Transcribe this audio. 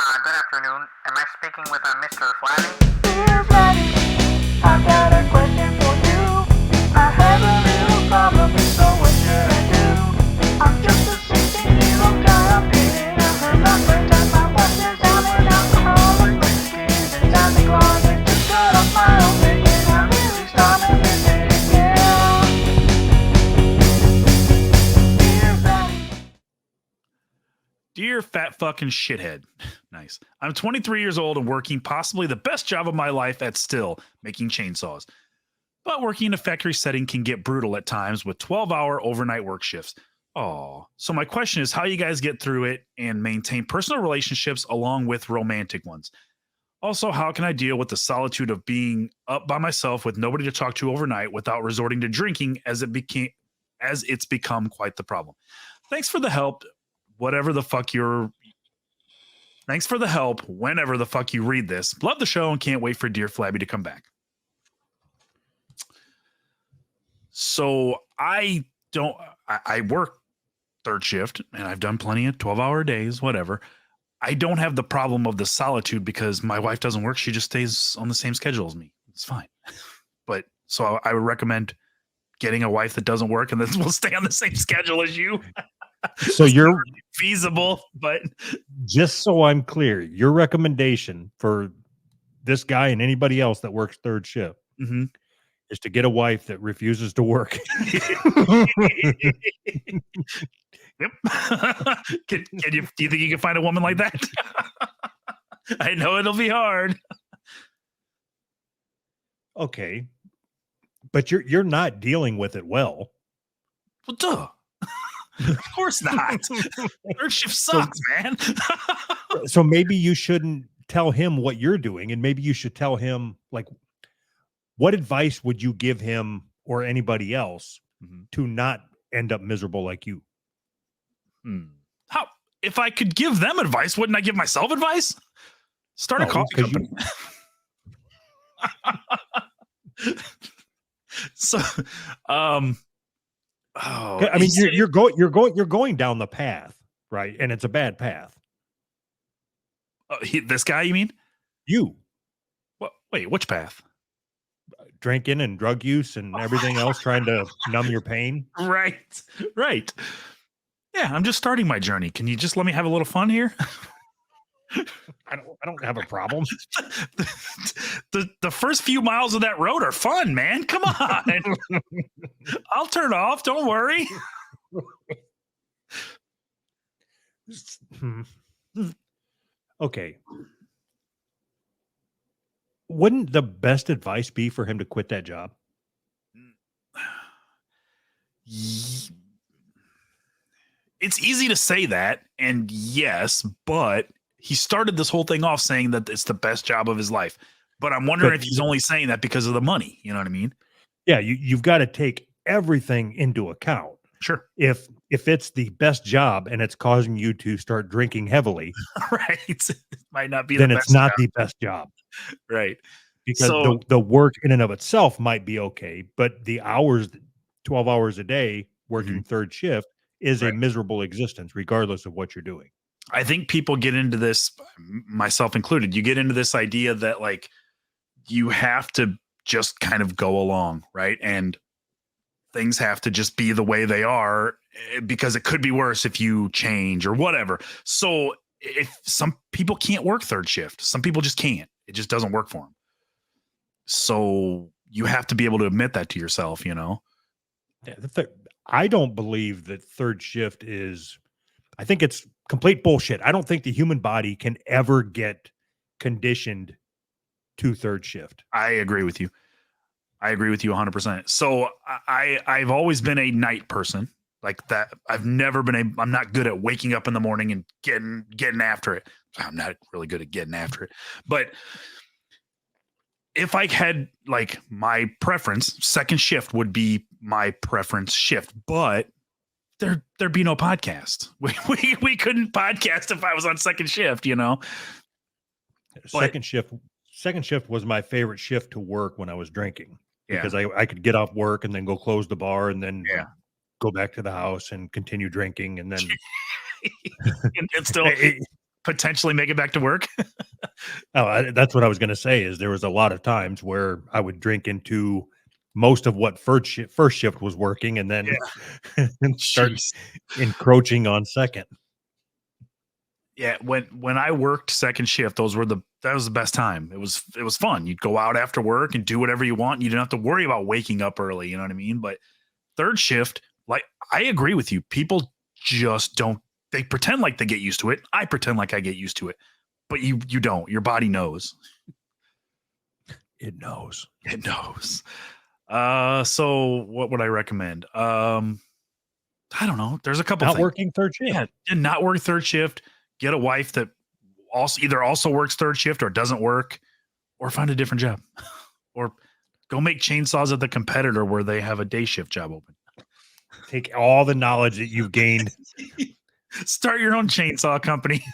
Good afternoon. Am I speaking with Mr. Flabby? Dear Flabby, I've got a question for you. I have a little problem, so what should I do? I'm just a 16-year-old guy, I'm feeling I hurt my friends and my wife says I'm an alcoholic. But the kids inside the closet just cut off my opinion. I really started missing, yeah. Dear Flabby. Dear fat fucking shithead. Nice. I'm 23 years old and working possibly the best job of my life at still making chainsaws. But working in a factory setting can get brutal at times with 12-hour overnight work shifts. Oh, so my question is how you guys get through it and maintain personal relationships along with romantic ones. Also, how can I deal with the solitude of being up by myself with nobody to talk to overnight without resorting to drinking as it's become quite the problem. Thanks for the help. Thanks for the help whenever the fuck you read this. Love the show and can't wait for Dear Flabby to come back. So I work third shift and I've done plenty of 12-hour days, whatever. I don't have the problem of the solitude because my wife doesn't work. She just stays on the same schedule as me. It's fine. But so I would recommend getting a wife that doesn't work and then will stay on the same schedule as you. So you're feasible, but just so I'm clear, your recommendation for this guy and anybody else that works third shift is to get a wife that refuses to work. Yep. Do you think you can find a woman like that? I know it'll be hard. Okay, but you're not dealing with it well. Well, duh. Of course not. Third shift sucks, man. So maybe you shouldn't tell him what you're doing, and maybe you should tell him, like, what advice would you give him or anybody else to not end up miserable like you? How? If I could give them advice, wouldn't I give myself advice? Start a coffee company. So, I mean, you're going down the path, right? And it's a bad path. This guy, you mean? You. What? Wait, which path? Drinking and drug use and everything else, trying to numb your pain. Right. Yeah, I'm just starting my journey. Can you just let me have a little fun here? I don't have a problem. The first few miles of that road are fun, man. Come on. I'll turn off. Don't worry. Okay. Wouldn't the best advice be for him to quit that job? It's easy to say that, and yes, but he started this whole thing off saying that it's the best job of his life. But I'm wondering if he's only saying that because of the money. You know what I mean? Yeah, you've got to take everything into account. Sure. If it's the best job and it's causing you to start drinking heavily, right? It might not be. Then it's not the best job, right? Because the work in and of itself might be okay, but the hours, 12 hours a day working third shift, is a miserable existence, regardless of what you're doing. I think people get into this, myself included. You get into this idea that like you have to just kind of go along, right? And things have to just be the way they are because it could be worse if you change or whatever. So if some people can't work third shift, some people just can't. It just doesn't work for them. So you have to be able to admit that to yourself, you know? Yeah, I don't believe that third shift is, I think it's complete bullshit. I don't think the human body can ever get conditioned to third shift. I agree with you. I agree with you 100%. So I've always been a night person like that. I'm not good at waking up in the morning and getting after it. I'm not really good at getting after it, but if I had like my preference, second shift would be my preference shift, but there'd be no podcast. We couldn't podcast if I was on second shift, you know. Second shift was my favorite shift to work when I was drinking because I could get off work and then go close the bar and then go back to the house and continue drinking and then and still potentially make it back to work. That's what I was going to say. Is there was a lot of times where I would drink into most of what first shift was working, and then and start Jeez. encroaching on second. Yeah, when I worked second shift, that was the best time. It was fun. You'd go out after work and do whatever you want. You didn't have to worry about waking up early. You know what I mean? But third shift, like, I agree with you. People just don't. They pretend like they get used to it. I pretend like I get used to it, but you don't. Your body knows. It knows. It knows. So what would I recommend? I don't know. There's a couple Not things. working third shift. Yeah, and not work third shift. Get a wife that also works third shift or doesn't work, or find a different job, or go make chainsaws at the competitor where they have a day shift job open. Take all the knowledge that you've gained. Start your own chainsaw company.